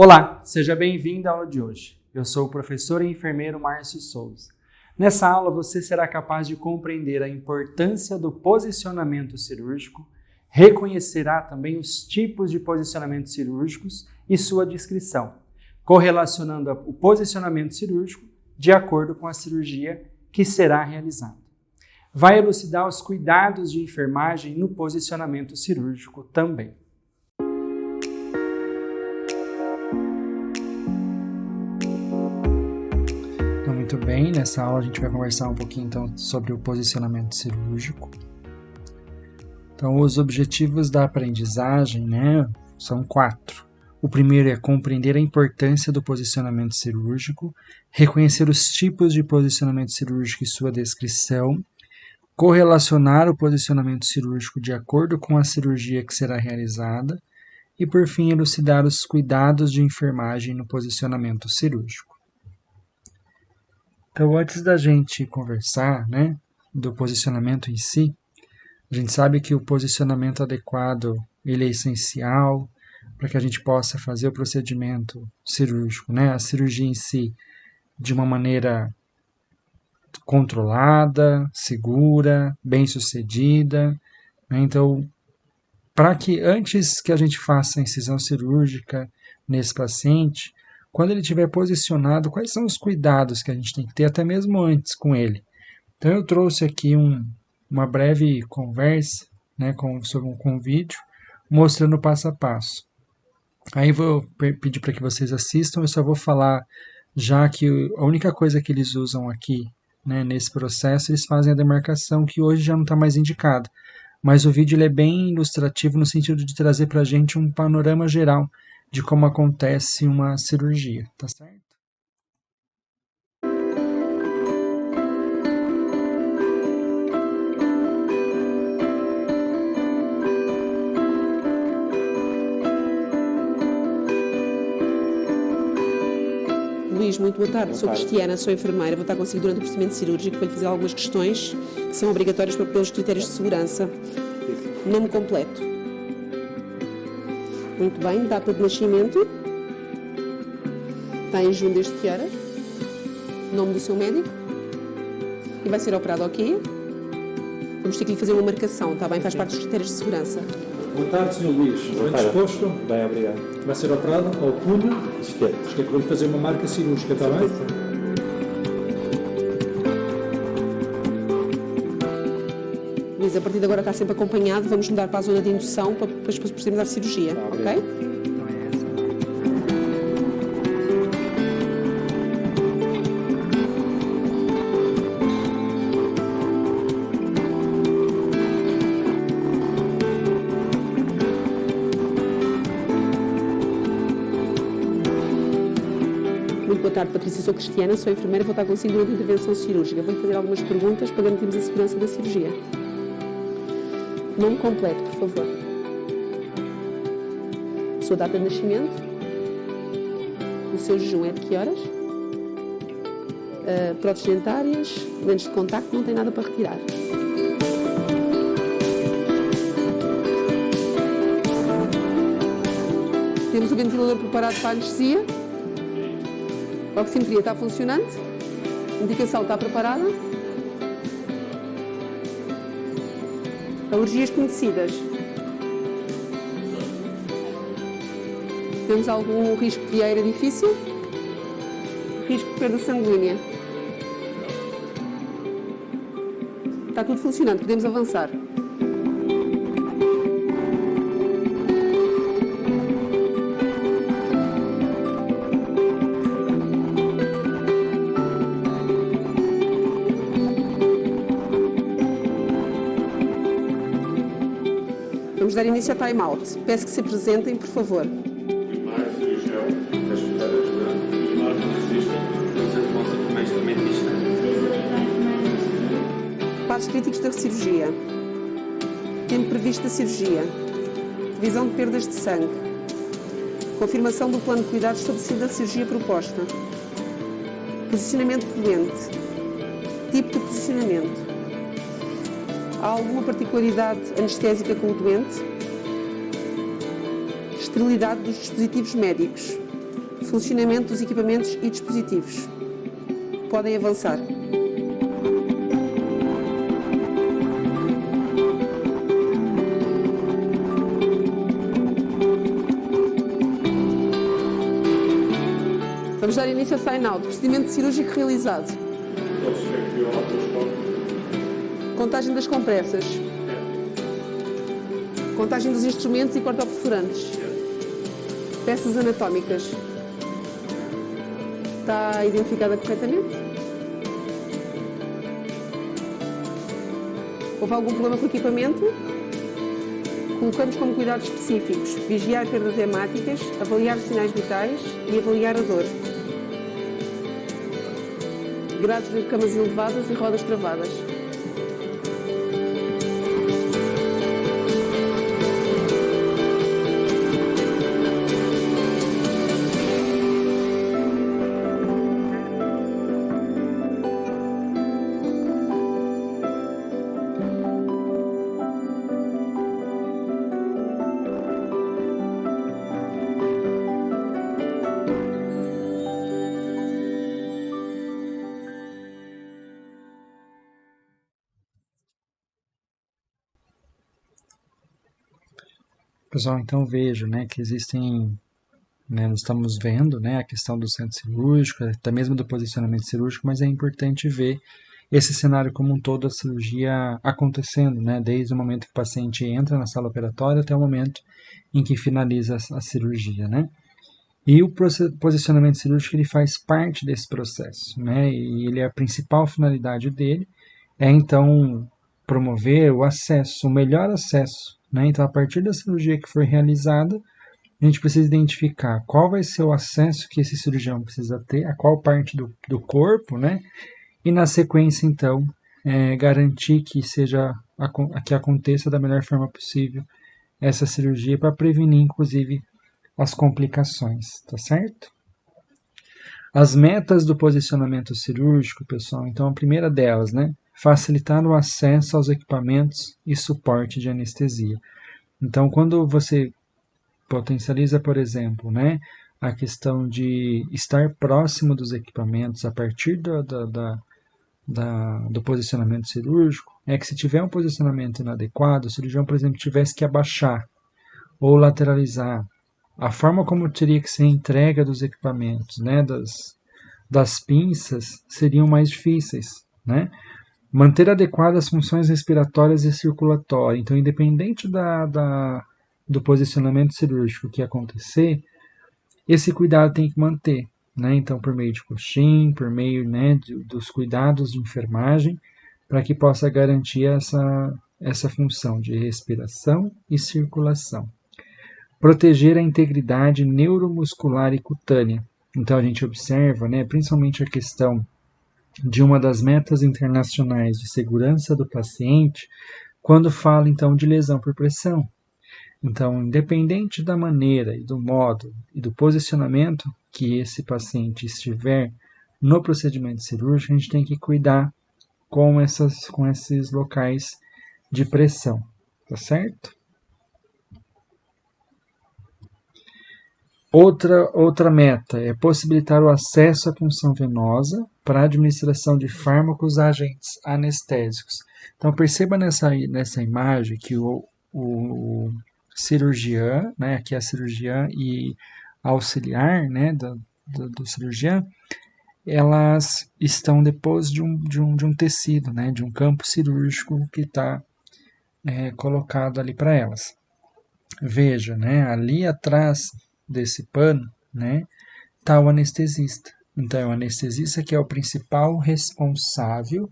Olá, seja bem-vindo à aula de hoje. Eu sou o professor e enfermeiro Márcio Souza. Nessa aula você será capaz de compreender a importância do posicionamento cirúrgico, reconhecerá também os tipos de posicionamentos cirúrgicos e sua descrição, correlacionando o posicionamento cirúrgico de acordo com a cirurgia que será realizada. Vai elucidar os cuidados de enfermagem no posicionamento cirúrgico também. Muito bem, nessa aula a gente vai conversar um pouquinho então sobre o posicionamento cirúrgico. Então, os objetivos da aprendizagem, são 4. O primeiro é compreender a importância do posicionamento cirúrgico, reconhecer os tipos de posicionamento cirúrgico e sua descrição, correlacionar o posicionamento cirúrgico de acordo com a cirurgia que será realizada e, por fim, elucidar os cuidados de enfermagem no posicionamento cirúrgico. Então, antes da gente conversar, do posicionamento em si, a gente sabe que o posicionamento adequado ele é essencial para que a gente possa fazer o procedimento cirúrgico, a cirurgia em si, de uma maneira controlada, segura, bem-sucedida. Então, para que antes que a gente faça a incisão cirúrgica nesse paciente, quando ele estiver posicionado, quais são os cuidados que a gente tem que ter, até mesmo antes com ele. Então eu trouxe aqui uma breve conversa com um vídeo, mostrando o passo a passo. Aí vou pedir para que vocês assistam, eu só vou falar já que a única coisa que eles usam aqui, nesse processo, eles fazem a demarcação, que hoje já não está mais indicada. Mas o vídeo ele é bem ilustrativo no sentido de trazer para a gente um panorama geral de como acontece uma cirurgia, tá certo? Luís, muito boa tarde. Sou Cristiana, sou enfermeira. Vou estar consigo durante o procedimento cirúrgico para lhe fazer algumas questões que são obrigatórias pelos critérios de segurança. Nome completo. Muito bem, data de nascimento. Está em junho deste que horas? Nome do seu médico. E vai ser operado aqui. Vamos ter que lhe fazer uma marcação, está bem? Faz parte dos critérios de segurança. Boa tarde, Sr. Luís. Bem disposto? Bem, obrigado. Vai ser operado ao punho. Esquerdo. Vou-lhe fazer uma marca cirúrgica, está bem? Luís, a partir de agora está sempre acompanhado. Vamos mudar para a zona de indução para depois procedermos à cirurgia, ok? Muito boa tarde, Patrícia. Sou Cristiana, sou enfermeira. Vou estar consigo durante a intervenção cirúrgica. Vou-lhe fazer algumas perguntas para garantirmos a segurança da cirurgia. Nome completo, por favor. Sua data de nascimento. O seu jejum é de que horas? Próteses dentárias, lentes de contacto, não tem nada para retirar. Temos o ventilador preparado para a anestesia. A oximetria está funcionante. A medicação está preparada. Alergias conhecidas. Temos algum risco de vieira difícil? Risco de perda sanguínea? Está tudo funcionando, podemos avançar. Vamos dar início a time-out. Peço que se apresentem, por favor. Passos críticos da cirurgia. Tempo previsto da cirurgia. Previsão de perdas de sangue. Confirmação do plano de cuidados estabelecido da cirurgia proposta. Posicionamento do doente. Tipo de posicionamento. Há alguma particularidade anestésica com o doente? Esterilidade dos dispositivos médicos. funcionamento dos equipamentos e dispositivos. Podem avançar. Vamos dar início ao sign-out. Procedimento cirúrgico realizado. Contagem das compressas. Contagem dos instrumentos e cortoperfurantes. Peças anatómicas. Está identificada corretamente? Houve algum problema com o equipamento? Colocamos como cuidados específicos vigiar perdas hemáticas, avaliar sinais vitais e avaliar a dor. Grades de camas elevadas e rodas travadas. Pessoal, então veja, né, que existem, né, nós estamos vendo, né, a questão do centro cirúrgico, até mesmo do posicionamento cirúrgico, mas é importante ver esse cenário como um todo, a cirurgia acontecendo, né, desde o momento que o paciente entra na sala operatória até o momento em que finaliza a cirurgia, né. E o posicionamento cirúrgico ele faz parte desse processo, né, e ele, a principal finalidade dele é então promover o acesso, o melhor acesso, né? Então, a partir da cirurgia que for realizada, a gente precisa identificar qual vai ser o acesso que esse cirurgião precisa ter, a qual parte do corpo, né? E na sequência, então, garantir que que aconteça da melhor forma possível essa cirurgia para prevenir, inclusive, as complicações, tá certo? As metas do posicionamento cirúrgico, pessoal, então a primeira delas, né? Facilitar o acesso aos equipamentos e suporte de anestesia. Então, quando você potencializa, por exemplo, né, a questão de estar próximo dos equipamentos a partir do posicionamento cirúrgico, é que se tiver um posicionamento inadequado, o cirurgião, por exemplo, tivesse que abaixar ou lateralizar, a forma como teria que ser a entrega dos equipamentos, né, das pinças, seriam mais difíceis, né? Manter adequadas as funções respiratórias e circulatórias. Então, independente do posicionamento cirúrgico que acontecer, esse cuidado tem que manter, né? Então, por meio de coxim, por meio, né, dos cuidados de enfermagem, para que possa garantir essa função de respiração e circulação. Proteger a integridade neuromuscular e cutânea. Então, a gente observa, né, principalmente a questão de uma das metas internacionais de segurança do paciente, quando fala então de lesão por pressão. Então, independente da maneira e do modo e do posicionamento que esse paciente estiver no procedimento cirúrgico, a gente tem que cuidar com esses locais de pressão, tá certo? Outra meta é possibilitar o acesso à punção venosa para a administração de fármacos a agentes anestésicos. Então, perceba nessa imagem que o cirurgião, né, aqui a cirurgiã e auxiliar, né, do cirurgião, elas estão depois de um tecido, né, de um campo cirúrgico que está colocado ali para elas. Veja, né, ali atrás desse pano, né, está o anestesista. Então, é o anestesista que é o principal responsável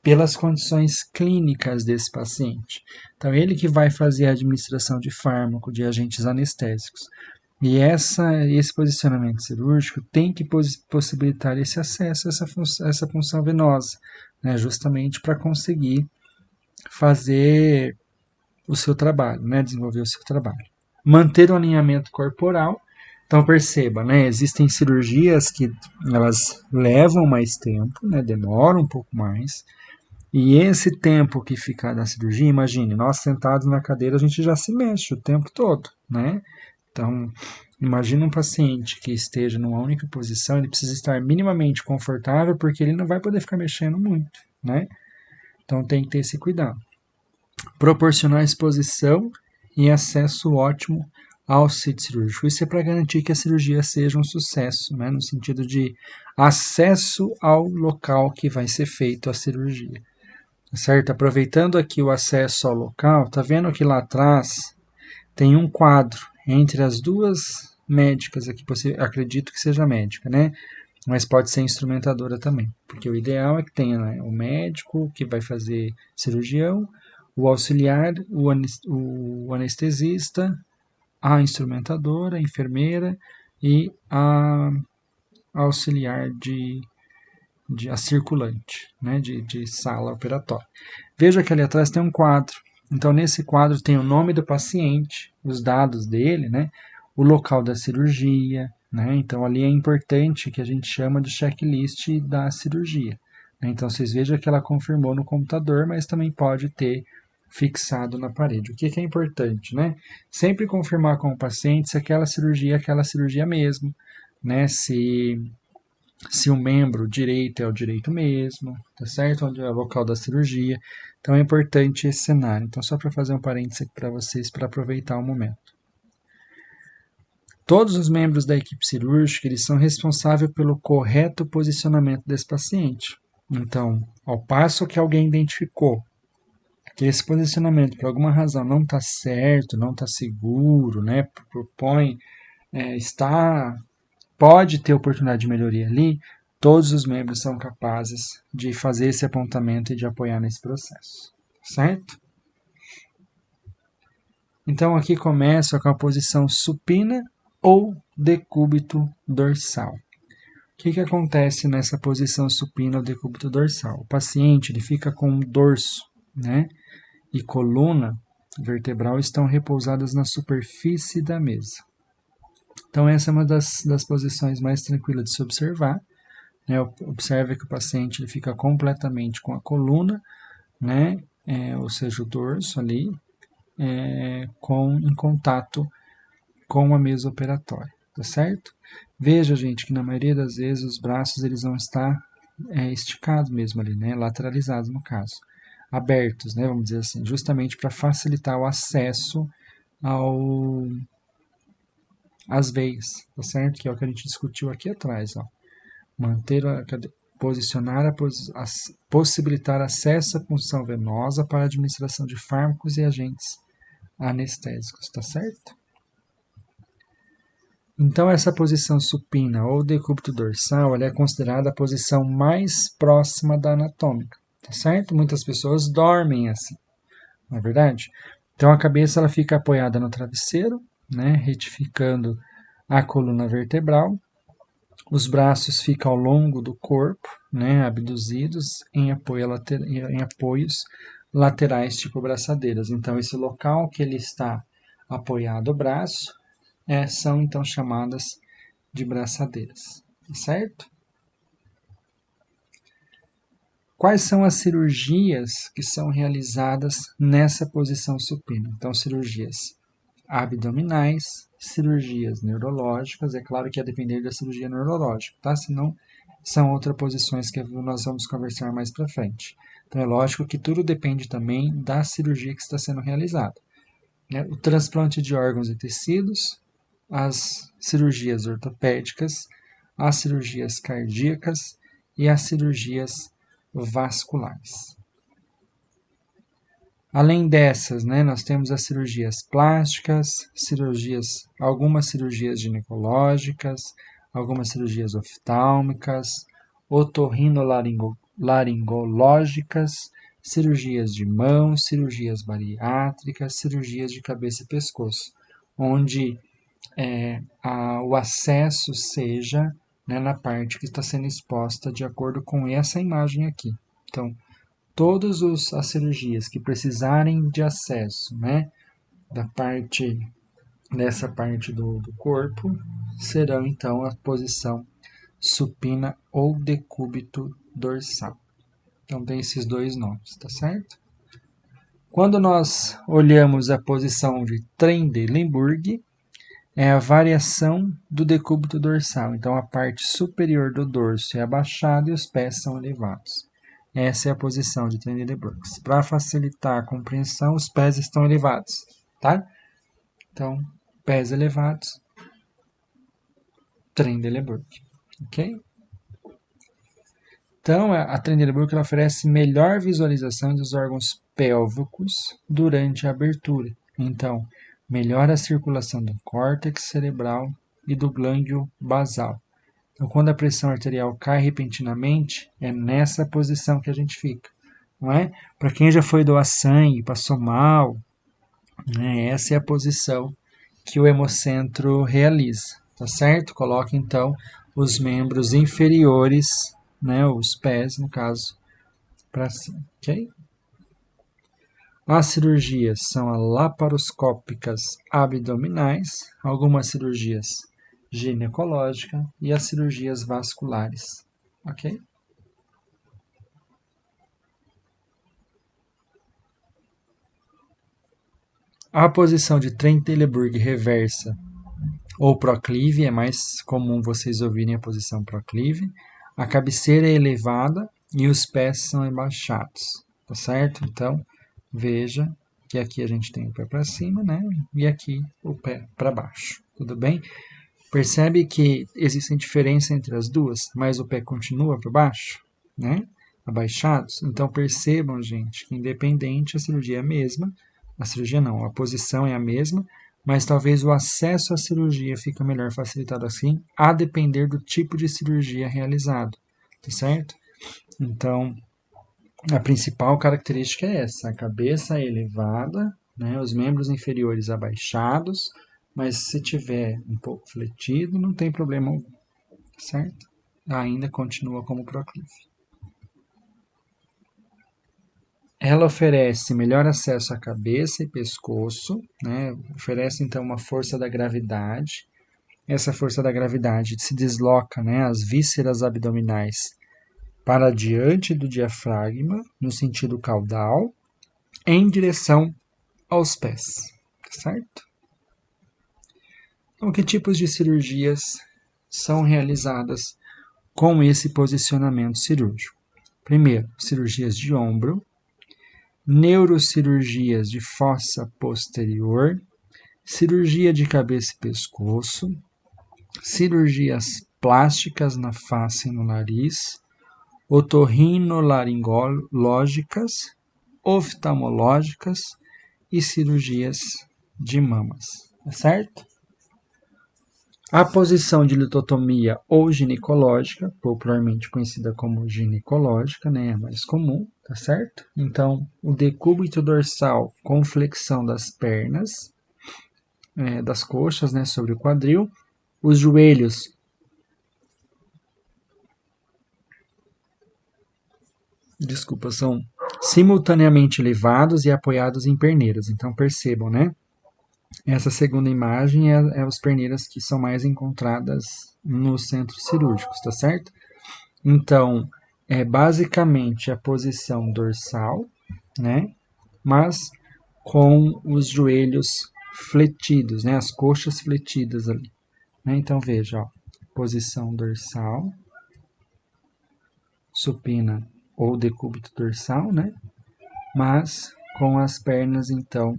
pelas condições clínicas desse paciente. Então, ele que vai fazer a administração de fármaco, de agentes anestésicos. E esse posicionamento cirúrgico tem que possibilitar esse acesso a essa punção venosa, né, justamente para conseguir fazer o seu trabalho, né, desenvolver o seu trabalho. Manter o alinhamento corporal. Então, perceba, né, existem cirurgias que elas levam mais tempo, né, demoram um pouco mais, e esse tempo que fica na cirurgia, imagine, nós sentados na cadeira, a gente já se mexe o tempo todo, né? Então, Imagina um paciente que esteja numa única posição, ele precisa estar minimamente confortável, porque ele não vai poder ficar mexendo muito, né? Então tem que ter esse cuidado. Proporcionar exposição e acesso ótimo ao sítio cirúrgico. Isso é para garantir que a cirurgia seja um sucesso, né? No sentido de acesso ao local que vai ser feito a cirurgia. Certo? Aproveitando aqui o acesso ao local, tá vendo que lá atrás tem um quadro entre as duas médicas aqui, acredito que seja médica, né? Mas pode ser instrumentadora também, porque o ideal é que tenha, né, o médico que vai fazer cirurgião, o auxiliar, o anestesista, a instrumentadora, a enfermeira e a auxiliar a circulante, né, de sala operatória. Veja que ali atrás tem um quadro. Então, nesse quadro tem o nome do paciente, os dados dele, né, o local da cirurgia, né, então ali é importante que a gente chama de checklist da cirurgia. Né, então, vocês vejam que ela confirmou no computador, mas também pode ter fixado na parede. O que é importante, né? Sempre confirmar com o paciente se aquela cirurgia é aquela cirurgia mesmo, né? Se o membro direito é o direito mesmo, tá certo? Onde é o local da cirurgia. Então é importante esse cenário. Então só para fazer um parênteses aqui para vocês, para aproveitar o momento. Todos os membros da equipe cirúrgica, eles são responsáveis pelo correto posicionamento desse paciente. Então, ao passo que alguém identificou que esse posicionamento, por alguma razão, não está certo, não está seguro, né? Propõe, pode ter oportunidade de melhoria ali, todos os membros são capazes de fazer esse apontamento e de apoiar nesse processo, certo? Então aqui começa com a posição supina ou decúbito dorsal. O que acontece nessa posição supina ou decúbito dorsal? O paciente ele fica com o dorso, né, e coluna vertebral estão repousadas na superfície da mesa. Então essa é uma das posições mais tranquilas de se observar. Né? Observe que o paciente ele fica completamente com a coluna, né? Ou seja, o dorso ali, em contato com a mesa operatória, tá certo? Veja, gente, que na maioria das vezes os braços eles vão estar esticados mesmo ali, né? Lateralizados no caso, abertos, né? Vamos dizer assim, justamente para facilitar o acesso às veias, tá certo? Que é o que a gente discutiu aqui atrás, ó. Possibilitar acesso à punção venosa para a administração de fármacos e agentes anestésicos, tá certo? Então essa posição supina ou decúbito dorsal, ela é considerada a posição mais próxima da anatômica, tá certo? Muitas pessoas dormem assim, não é verdade? Então a cabeça ela fica apoiada no travesseiro, né, retificando a coluna vertebral. Os braços ficam ao longo do corpo, né, abduzidos em apoios laterais, tipo braçadeiras. Então, esse local que ele está apoiado o braço são então chamadas de braçadeiras, certo? Quais são as cirurgias que são realizadas nessa posição supina? Então, cirurgias abdominais, cirurgias neurológicas, é claro que a depender da cirurgia neurológica, tá? Senão são outras posições que nós vamos conversar mais para frente. Então é lógico que tudo depende também da cirurgia que está sendo realizada. Né? O transplante de órgãos e tecidos, as cirurgias ortopédicas, as cirurgias cardíacas e as cirurgias vasculares. Além dessas, né, nós temos as cirurgias plásticas, algumas cirurgias ginecológicas, algumas cirurgias oftálmicas, otorrinolaringológicas, cirurgias de mão, cirurgias bariátricas, cirurgias de cabeça e pescoço, onde o acesso seja, né, na parte que está sendo exposta de acordo com essa imagem aqui. Então, todas as cirurgias que precisarem de acesso, né, dessa parte do corpo, serão então a posição supina ou decúbito dorsal. Então tem esses dois nomes, tá certo? Quando nós olhamos a posição de Trendelenburg, é a variação do decúbito dorsal. Então, a parte superior do dorso é abaixada e os pés são elevados. Essa é a posição de Trendelenburg. Para facilitar a compreensão, os pés estão elevados, tá? Então, pés elevados, Trendelenburg, ok? Então, a Trendelenburg oferece melhor visualização dos órgãos pélvicos durante a abertura. Então, melhora a circulação do córtex cerebral e do glândulo basal. Então, quando a pressão arterial cai repentinamente, é nessa posição que a gente fica, não é? Para quem já foi doar sangue, passou mal, né, essa é a posição que o hemocentro realiza, tá certo? Coloca, então, os membros inferiores, né, os pés, no caso, para cima, ok? As cirurgias são as laparoscópicas abdominais, algumas cirurgias ginecológicas e as cirurgias vasculares, ok? A posição de Trendelenburg reversa ou proclive, é mais comum vocês ouvirem a posição proclive. A cabeceira é elevada e os pés são abaixados, tá certo? Então, veja que aqui a gente tem o pé para cima, né? E aqui o pé para baixo, tudo bem? Percebe que existe diferença entre as duas, mas o pé continua para baixo, né? Abaixados. Então, percebam, gente, que independente a cirurgia é a mesma, a cirurgia não, a posição é a mesma, mas talvez o acesso à cirurgia fica melhor facilitado assim, a depender do tipo de cirurgia realizado, tá certo? Então, a principal característica é essa, a cabeça elevada, né, os membros inferiores abaixados, mas se tiver um pouco fletido, não tem problema algum, certo? Ainda continua como proclive. Ela oferece melhor acesso à cabeça e pescoço, né? Oferece então uma força da gravidade. Essa força da gravidade se desloca, né, as vísceras abdominais para diante do diafragma, no sentido caudal, em direção aos pés, certo? Então, que tipos de cirurgias são realizadas com esse posicionamento cirúrgico? Primeiro, cirurgias de ombro, neurocirurgias de fossa posterior, cirurgia de cabeça e pescoço, cirurgias plásticas na face e no nariz, otorrinolaringológicas, oftalmológicas e cirurgias de mamas, certo? A posição de litotomia ou ginecológica, popularmente conhecida como ginecológica, né, é mais comum, tá certo? Então, o decúbito dorsal com flexão das pernas, das coxas, né, sobre o quadril, os joelhos são simultaneamente elevados e apoiados em perneiras. Então, percebam, né? Essa segunda imagem é as perneiras que são mais encontradas nos centros cirúrgicos, tá certo? Então, é basicamente a posição dorsal, né? Mas com os joelhos fletidos, né? As coxas fletidas ali. Né? Então, veja, ó, posição dorsal, supina ou decúbito dorsal, né? Mas com as pernas, então,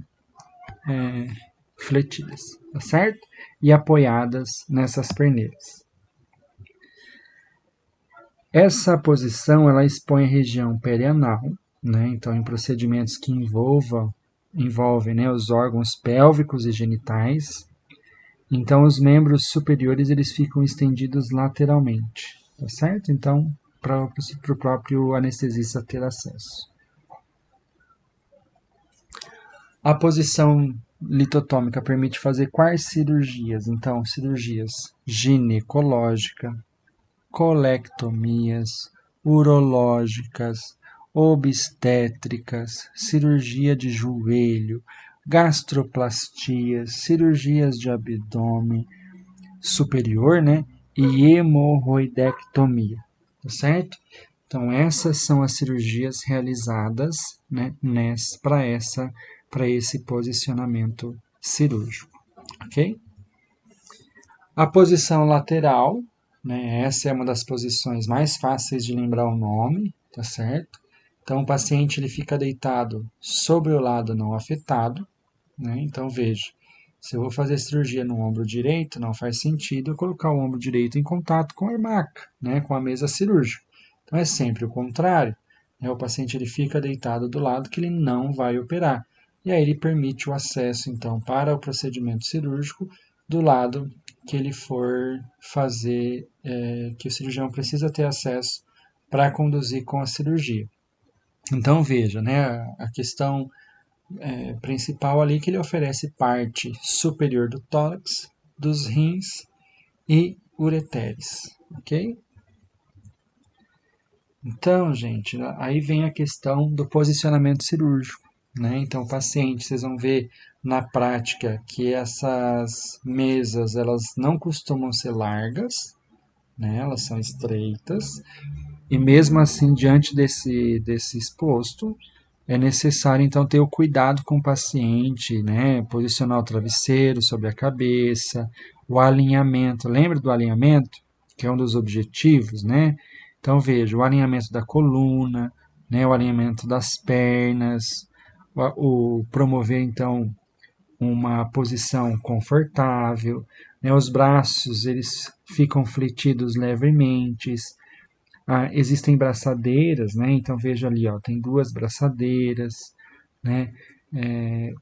fletidas, tá certo? E apoiadas nessas perneiras. Essa posição, ela expõe a região perianal, né? Então, em procedimentos que envolvem, né, os órgãos pélvicos e genitais. Então, os membros superiores, eles ficam estendidos lateralmente, tá certo? Então, para o próprio anestesista ter acesso. A posição litotômica permite fazer quais cirurgias? Então, cirurgias ginecológicas, colectomias, urológicas, obstétricas, cirurgia de joelho, gastroplastias, cirurgias de abdômen superior, né? E hemorroidectomia, tá certo? Então, essas são as cirurgias realizadas, né, para esse posicionamento cirúrgico, ok? A posição lateral, né? Essa é uma das posições mais fáceis de lembrar o nome, tá certo? Então, o paciente ele fica deitado sobre o lado não afetado, né? Então, veja, se eu vou fazer cirurgia no ombro direito, não faz sentido eu colocar o ombro direito em contato com a maca, né? Com a mesa cirúrgica. Então, é sempre o contrário, né? O paciente ele fica deitado do lado que ele não vai operar. E aí ele permite o acesso, então, para o procedimento cirúrgico do lado que ele for fazer, que o cirurgião precisa ter acesso para conduzir com a cirurgia. Então, veja, né, a questão principal ali que ele oferece parte superior do tórax, dos rins e ureteres, ok? Então, gente, aí vem a questão do posicionamento cirúrgico, né? Então, o paciente, vocês vão ver na prática que essas mesas, elas não costumam ser largas, né? Elas são estreitas, e mesmo assim, diante desse exposto, é necessário então ter o cuidado com o paciente, né? Posicionar o travesseiro sobre a cabeça, o alinhamento. Lembra do alinhamento, que é um dos objetivos, né? Então veja, o alinhamento da coluna, né? O alinhamento das pernas, o promover então uma posição confortável, né? Os braços eles ficam fletidos levemente. Existem braçadeiras, né? Então veja ali, ó, tem 2 braçadeiras, né?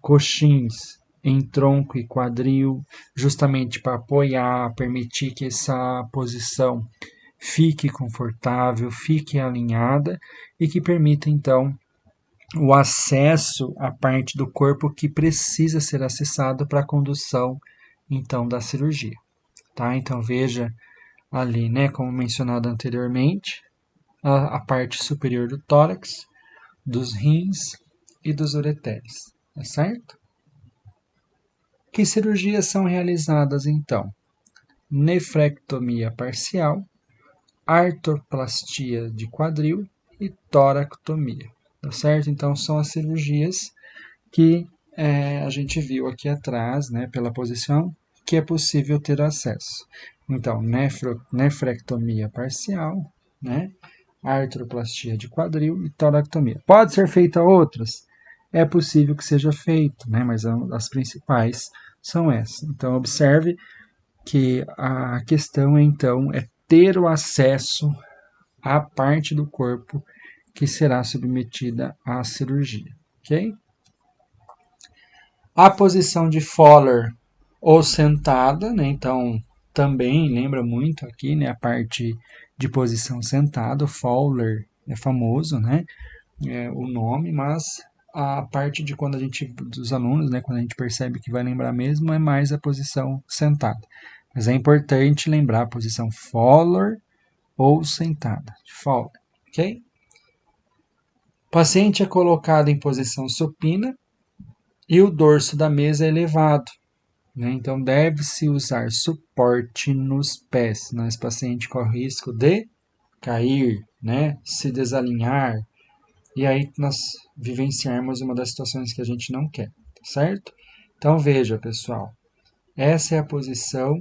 Coxins em tronco e quadril, justamente para apoiar, permitir que essa posição fique confortável, fique alinhada e que permita então o acesso à parte do corpo que precisa ser acessado para a condução então da cirurgia, tá? Então veja ali, né, como mencionado anteriormente, a parte superior do tórax, dos rins e dos ureteres, tá certo? Que cirurgias são realizadas então? Nefrectomia parcial, artroplastia de quadril e toractomia, tá certo? Então são as cirurgias que a gente viu aqui atrás, né, pela posição, que é possível ter acesso. Então, nefrectomia parcial, né, artroplastia de quadril e toractomia. Pode ser feita outras? É possível que seja feito, né, mas as principais são essas. Então, observe que a questão, então, é ter o acesso à parte do corpo que será submetida à cirurgia, ok? A posição de Fowler ou sentada, né? Então também lembra muito aqui, né, a parte de posição sentada. O Fowler é famoso, né, o nome, mas a parte de quando a gente dos alunos, né, quando a gente percebe que vai lembrar mesmo, é mais a posição sentada. Mas é importante lembrar a posição Fowler ou sentada, Fowler, ok? O paciente é colocado em posição supina e o dorso da mesa é elevado, né? Então, deve-se usar suporte nos pés, senão esse paciente corre risco de cair, né? Se desalinhar, e aí nós vivenciarmos uma das situações que a gente não quer, tá certo? Então, veja, pessoal, essa é a posição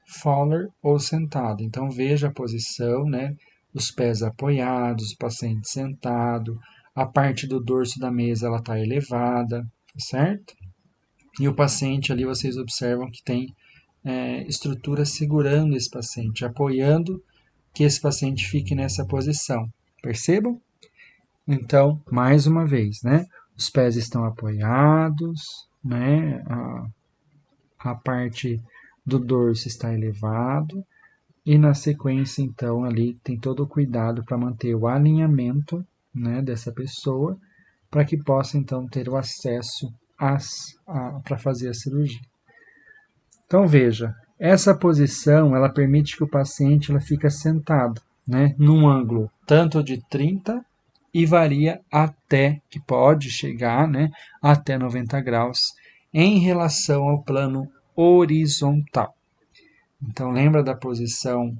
Fowler ou sentado. Então, veja a posição, né? Os pés apoiados, o paciente sentado, a parte do dorso da mesa ela está elevada, tá certo? E o paciente ali, vocês observam que tem estrutura segurando esse paciente, apoiando que esse paciente fique nessa posição. Percebam? Então, mais uma vez, né? Os pés estão apoiados, né? A parte do dorso está elevado e na sequência, então, ali tem todo o cuidado para manter o alinhamento, né, dessa pessoa para que possa, então, ter o acesso para fazer a cirurgia. Então, veja, essa posição, ela permite que o paciente ela fique sentado, né, num ângulo tanto de 30 e varia até, que pode chegar, né, até 90 graus em relação ao plano horizontal. Então, lembra da posição,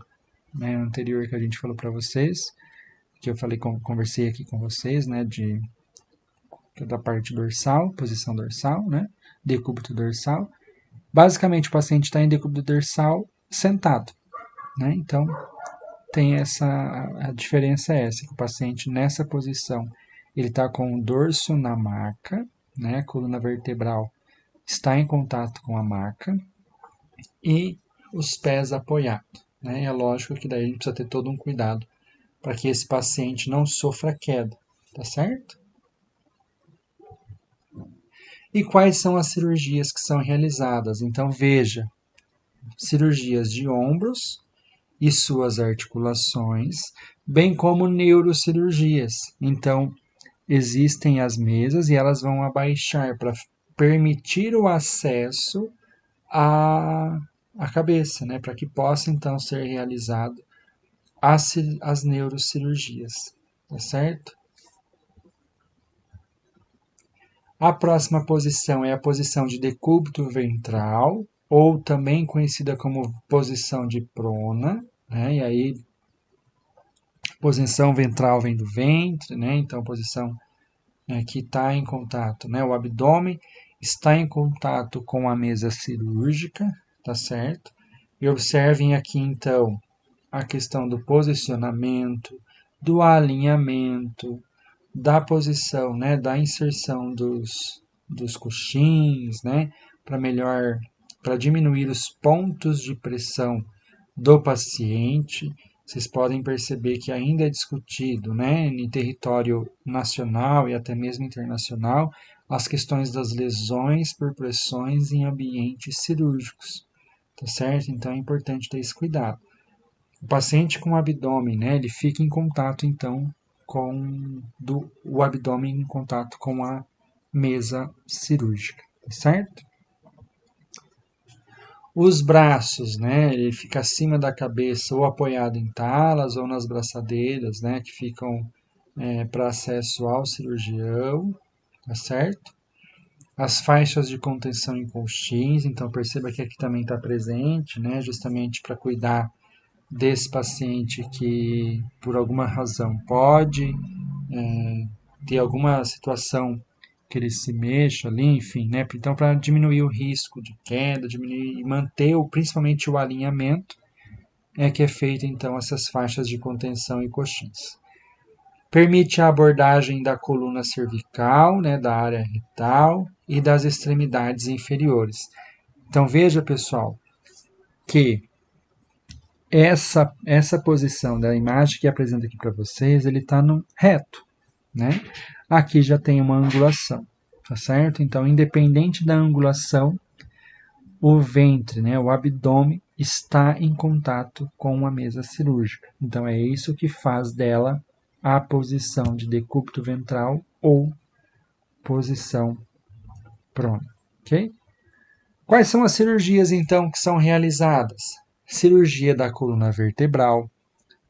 né, anterior que a gente falou para vocês, que eu conversei aqui com vocês, né, da parte dorsal, posição dorsal, né, decúbito dorsal. Basicamente, o paciente está em decúbito dorsal sentado, né? Então, a diferença é essa, que o paciente nessa posição, ele está com o dorso na maca, né? A coluna vertebral está em contato com a maca e os pés apoiados, né? É lógico que daí a gente precisa ter todo um cuidado para que esse paciente não sofra queda, tá certo? E quais são as cirurgias que são realizadas? Então, veja, cirurgias de ombros e suas articulações, bem como neurocirurgias. Então, existem as mesas e elas vão abaixar para permitir o acesso à cabeça, né? Para que possa então ser realizado as neurocirurgias, tá certo? A próxima posição é a posição de decúbito ventral, ou também conhecida como posição de prona, né? E aí, posição ventral vem do ventre, né? Então, posição que está em contato, né? O abdômen está em contato com a mesa cirúrgica, tá certo? E observem aqui, então, a questão do posicionamento, do alinhamento, da posição, né, da inserção dos coxins, né, para diminuir os pontos de pressão do paciente. Vocês podem perceber que ainda é discutido, né, em território nacional e até mesmo internacional, as questões das lesões por pressões em ambientes cirúrgicos, tá certo? Então é importante ter esse cuidado. O paciente com abdômen, né, ele fica em contato, então, o abdômen em contato com a mesa cirúrgica, tá certo? Os braços, né, ele fica acima da cabeça ou apoiado em talas ou nas braçadeiras, né, que ficam para acesso ao cirurgião, tá certo? As faixas de contenção em colchins, então perceba que aqui também está presente, né, justamente para cuidar desse paciente que, por alguma razão, pode ter alguma situação que ele se mexa ali, enfim, né? Então, para diminuir o risco de queda, diminuir e manter principalmente o alinhamento, é que é feito então essas faixas de contenção e coxins. Permite a abordagem da coluna cervical, né, da área retal e das extremidades inferiores. Então, veja, pessoal, que essa posição da imagem que apresento aqui para vocês, ele está no reto, né? Aqui já tem uma angulação, tá certo? Então, independente da angulação, o ventre, né, o abdômen, está em contato com a mesa cirúrgica. Então, é isso que faz dela a posição de decúbito ventral ou posição prona, ok? Quais são as cirurgias, então, que são realizadas? Cirurgia da coluna vertebral,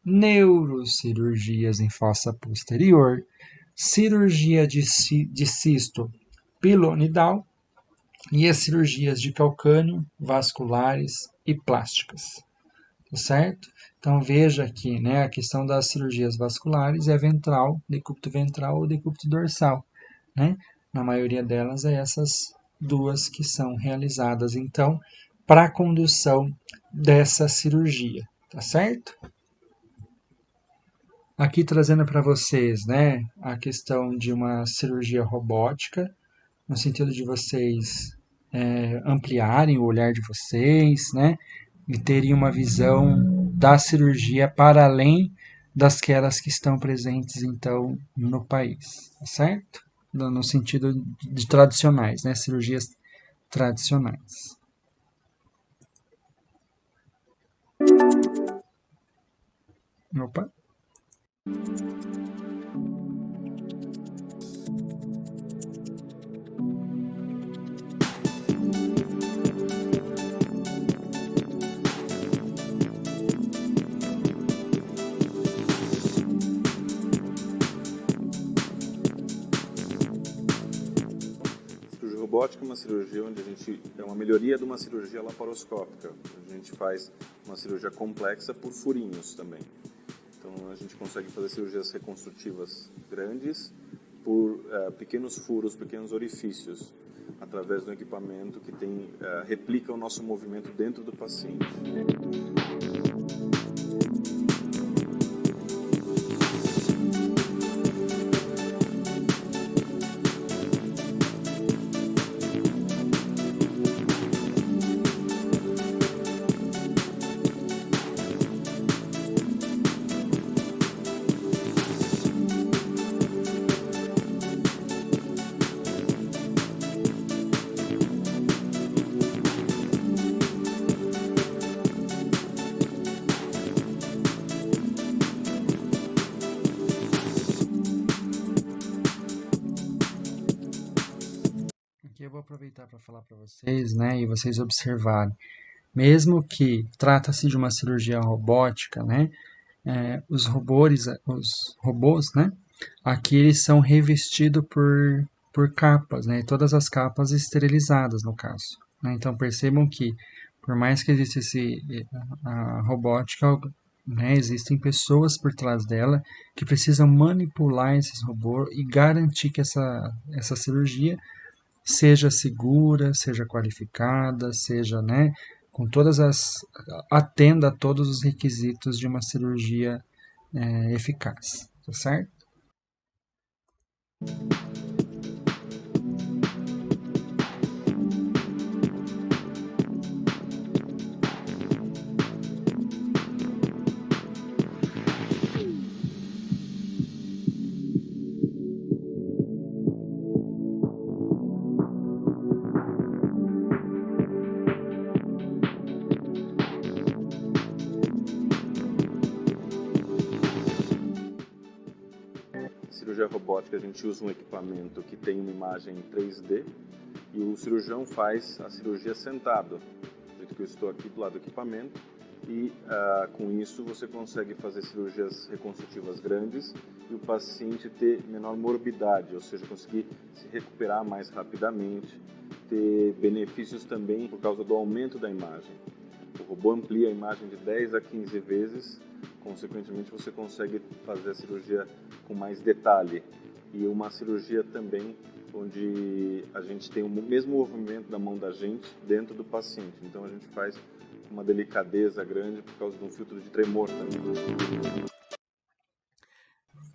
neurocirurgias em fossa posterior, cirurgia de cisto pilonidal e as cirurgias de calcânio, vasculares e plásticas. Tá certo? Então veja aqui, né, a questão das cirurgias vasculares é ventral, decúbito ventral ou decúbito dorsal, né? Na maioria delas é essas duas que são realizadas, então, para a condução dessa cirurgia, tá certo? Aqui trazendo para vocês, né, a questão de uma cirurgia robótica, no sentido de vocês ampliarem o olhar de vocês, né, e terem uma visão da cirurgia para além das que estão presentes, então, no país, tá certo? No sentido de tradicionais, né, cirurgias tradicionais. Opa. Robótica é uma cirurgia onde a gente é uma melhoria de uma cirurgia laparoscópica. A gente faz uma cirurgia complexa por furinhos também. Então a gente consegue fazer cirurgias reconstrutivas grandes por pequenos furos, pequenos orifícios. através de um equipamento que replica o nosso movimento dentro do paciente. Aqui eu vou aproveitar para falar para vocês, né, e vocês observarem, mesmo que trata-se de uma cirurgia robótica, né, os robôs, né, aqui eles são revestidos por capas, né, todas as capas esterilizadas no caso, né, então percebam que por mais que exista a robótica, né, existem pessoas por trás dela que precisam manipular esses robôs e garantir que essa cirurgia seja segura, seja qualificada, seja, né, com atenda a todos os requisitos de uma cirurgia eficaz, tá certo? Cirurgia robótica, a gente usa um equipamento que tem uma imagem em 3D e o cirurgião faz a cirurgia sentado. Do jeito que eu estou aqui do lado do equipamento e com isso você consegue fazer cirurgias reconstrutivas grandes e o paciente ter menor morbidade, ou seja, conseguir se recuperar mais rapidamente, ter benefícios também por causa do aumento da imagem. O robô amplia a imagem de 10 a 15 vezes, consequentemente você consegue fazer a cirurgia com mais detalhe. E uma cirurgia também onde a gente tem o mesmo movimento da mão da gente dentro do paciente. Então a gente faz uma delicadeza grande por causa de um filtro de tremor também.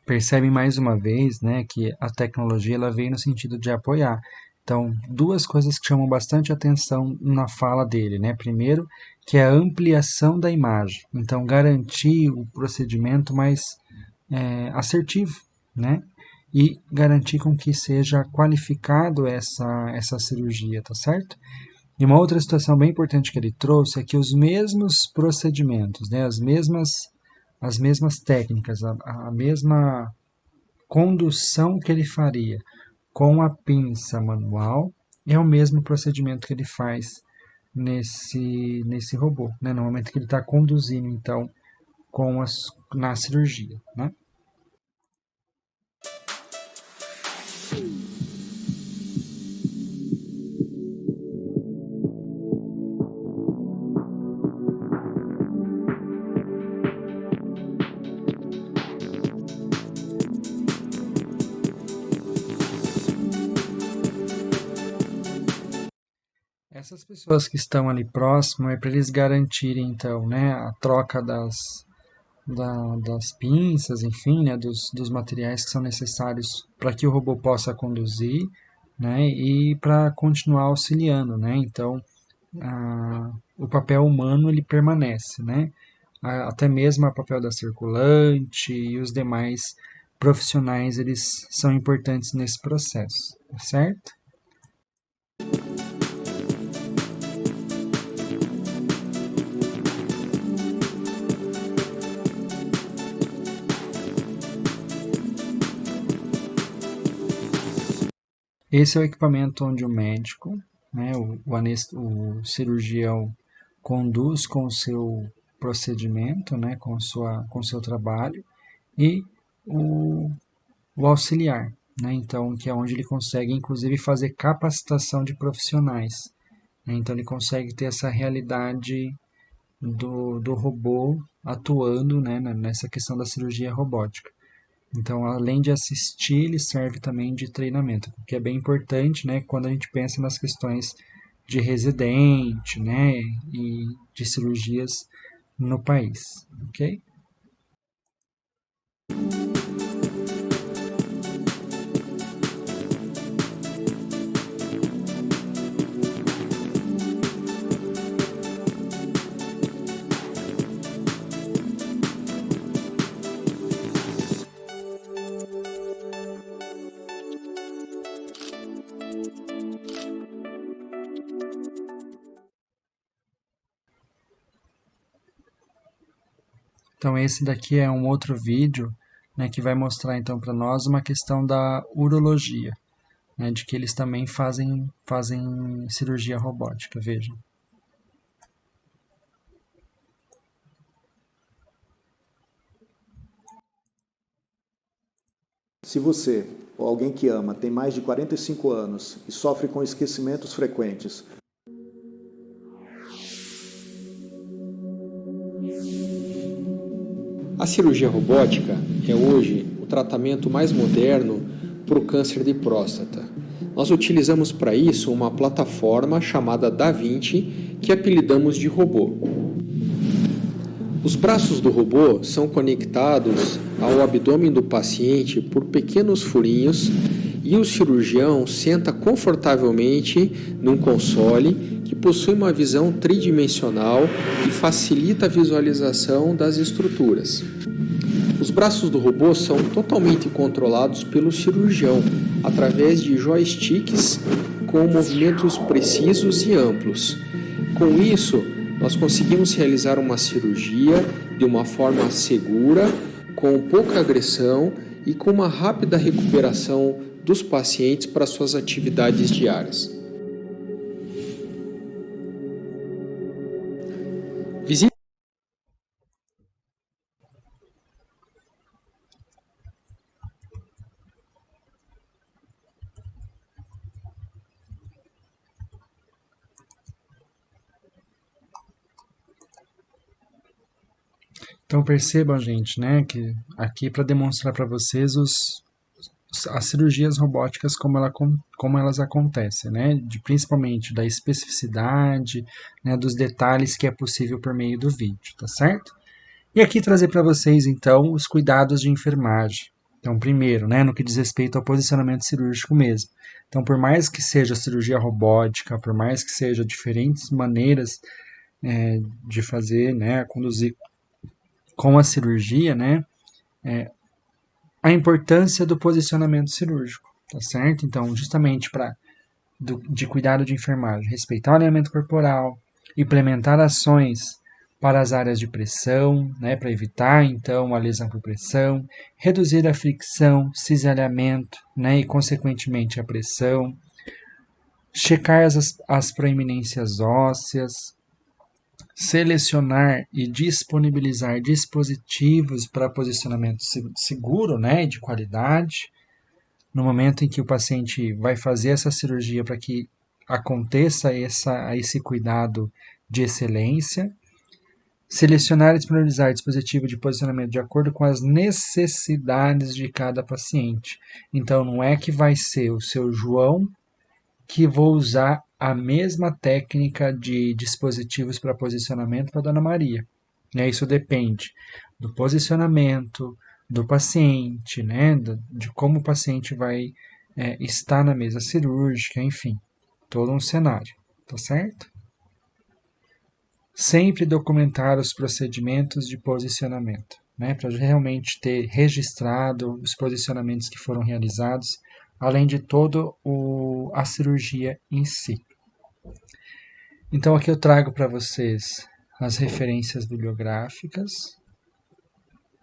Percebe mais uma vez, né, que a tecnologia ela veio no sentido de apoiar. Então, duas coisas que chamam bastante atenção na fala dele, né? Primeiro, que é a ampliação da imagem. Então, garantir o procedimento mais assertivo, né? E garantir com que seja qualificado essa cirurgia, tá certo? E uma outra situação bem importante que ele trouxe é que os mesmos procedimentos, né? As mesmas técnicas, a mesma condução que ele faria com a pinça manual é o mesmo procedimento que ele faz nesse robô, né? No momento que ele está conduzindo, então, na cirurgia, né? Essas pessoas que estão ali próximo é para eles garantirem, então, né, a troca das pinças, enfim, né, dos materiais que são necessários para que o robô possa conduzir, né, e para continuar auxiliando, né, então o papel humano ele permanece, né, até mesmo o papel da circulante e os demais profissionais eles são importantes nesse processo, certo? Esse é o equipamento onde o médico, né, o cirurgião conduz com o seu procedimento, né, com o seu trabalho, e o auxiliar, né, então, que é onde ele consegue, inclusive, fazer capacitação de profissionais. Né, então, ele consegue ter essa realidade do robô atuando, né, nessa questão da cirurgia robótica. Então, além de assistir, ele serve também de treinamento, o que é bem importante, né, quando a gente pensa nas questões de residente, né, e de cirurgias no país, ok? Então esse daqui é um outro vídeo, né, que vai mostrar então para nós uma questão da urologia, né, de que eles também fazem cirurgia robótica, vejam. Se você ou alguém que ama tem mais de 45 anos e sofre com esquecimentos frequentes, a cirurgia robótica é hoje o tratamento mais moderno para o câncer de próstata. Nós utilizamos para isso uma plataforma chamada Da Vinci, que apelidamos de robô. Os braços do robô são conectados ao abdômen do paciente por pequenos furinhos e o cirurgião senta confortavelmente num console que possui uma visão tridimensional e facilita a visualização das estruturas. Os braços do robô são totalmente controlados pelo cirurgião através de joysticks com movimentos precisos e amplos. Com isso, nós conseguimos realizar uma cirurgia de uma forma segura, com pouca agressão e com uma rápida recuperação dos pacientes para suas atividades diárias. Visite Então percebam, gente, né, que aqui para demonstrar para vocês as cirurgias robóticas como elas acontecem, né, principalmente da especificidade, né, dos detalhes que é possível por meio do vídeo, tá certo? E aqui trazer para vocês, então, os cuidados de enfermagem. Então, primeiro, né, no que diz respeito ao posicionamento cirúrgico mesmo. Então, por mais que seja cirurgia robótica, por mais que seja diferentes maneiras de fazer, né, conduzir com a cirurgia, né, a importância do posicionamento cirúrgico, tá certo? Então, justamente de cuidado de enfermagem, respeitar o alinhamento corporal, implementar ações para as áreas de pressão, né, para evitar, então, a lesão por pressão, reduzir a fricção, cisalhamento, né, e, consequentemente, a pressão, checar as proeminências ósseas, selecionar e disponibilizar dispositivos para posicionamento seguro, né, e de qualidade, no momento em que o paciente vai fazer essa cirurgia para que aconteça esse cuidado de excelência, selecionar e disponibilizar dispositivo de posicionamento de acordo com as necessidades de cada paciente. Então, não é que vai ser o seu João que vou usar a mesma técnica de dispositivos para posicionamento para a Dona Maria. Isso depende do posicionamento do paciente, né, de como o paciente vai estar na mesa cirúrgica, enfim, todo um cenário, tá certo? Sempre documentar os procedimentos de posicionamento, né, para realmente ter registrado os posicionamentos que foram realizados, além de toda a cirurgia em si. Então aqui eu trago para vocês as referências bibliográficas,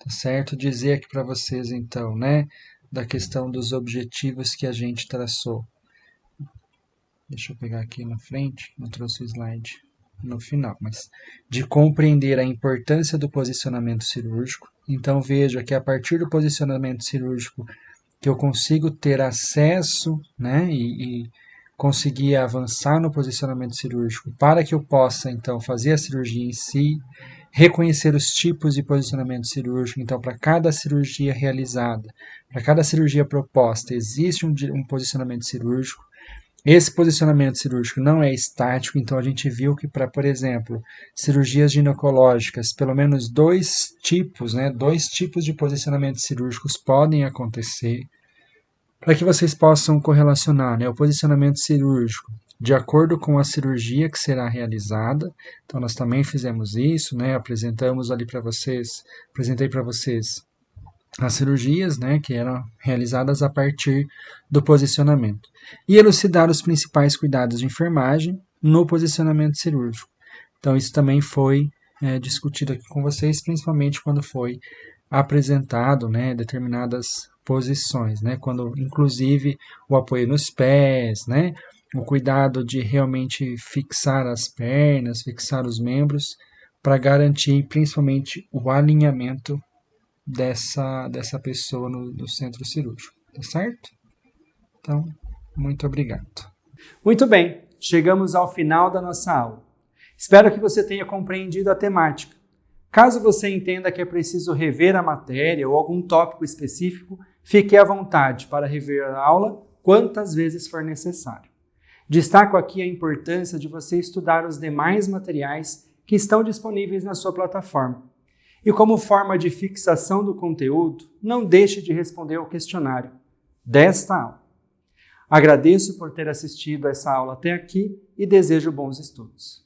tá certo? Dizer aqui para vocês então, né, da questão dos objetivos que a gente traçou. Deixa eu pegar aqui na frente, não trouxe o slide no final, mas de compreender a importância do posicionamento cirúrgico. Então veja que a partir do posicionamento cirúrgico que eu consigo ter acesso, né, e conseguir avançar no posicionamento cirúrgico para que eu possa, então, fazer a cirurgia em si reconhecer os tipos de posicionamento cirúrgico. Então, para cada cirurgia realizada, para cada cirurgia proposta, existe um posicionamento cirúrgico. Esse posicionamento cirúrgico não é estático, então a gente viu que para, por exemplo, cirurgias ginecológicas, pelo menos dois tipos de posicionamentos cirúrgicos podem acontecer, para que vocês possam correlacionar, o posicionamento cirúrgico de acordo com a cirurgia que será realizada. Então nós também fizemos isso, apresentei para vocês as cirurgias, que eram realizadas a partir do posicionamento. E elucidar os principais cuidados de enfermagem no posicionamento cirúrgico. Então isso também foi discutido aqui com vocês, principalmente quando foi apresentado determinadas posições, quando inclusive o apoio nos pés, o cuidado de realmente fixar as pernas, fixar os membros, para garantir principalmente o alinhamento dessa pessoa no centro cirúrgico, tá certo? Então, muito obrigado. Muito bem, chegamos ao final da nossa aula. Espero que você tenha compreendido a temática. Caso você entenda que é preciso rever a matéria ou algum tópico específico, fique à vontade para rever a aula quantas vezes for necessário. Destaco aqui a importância de você estudar os demais materiais que estão disponíveis na sua plataforma. E como forma de fixação do conteúdo, não deixe de responder ao questionário desta aula. Agradeço por ter assistido essa aula até aqui e desejo bons estudos.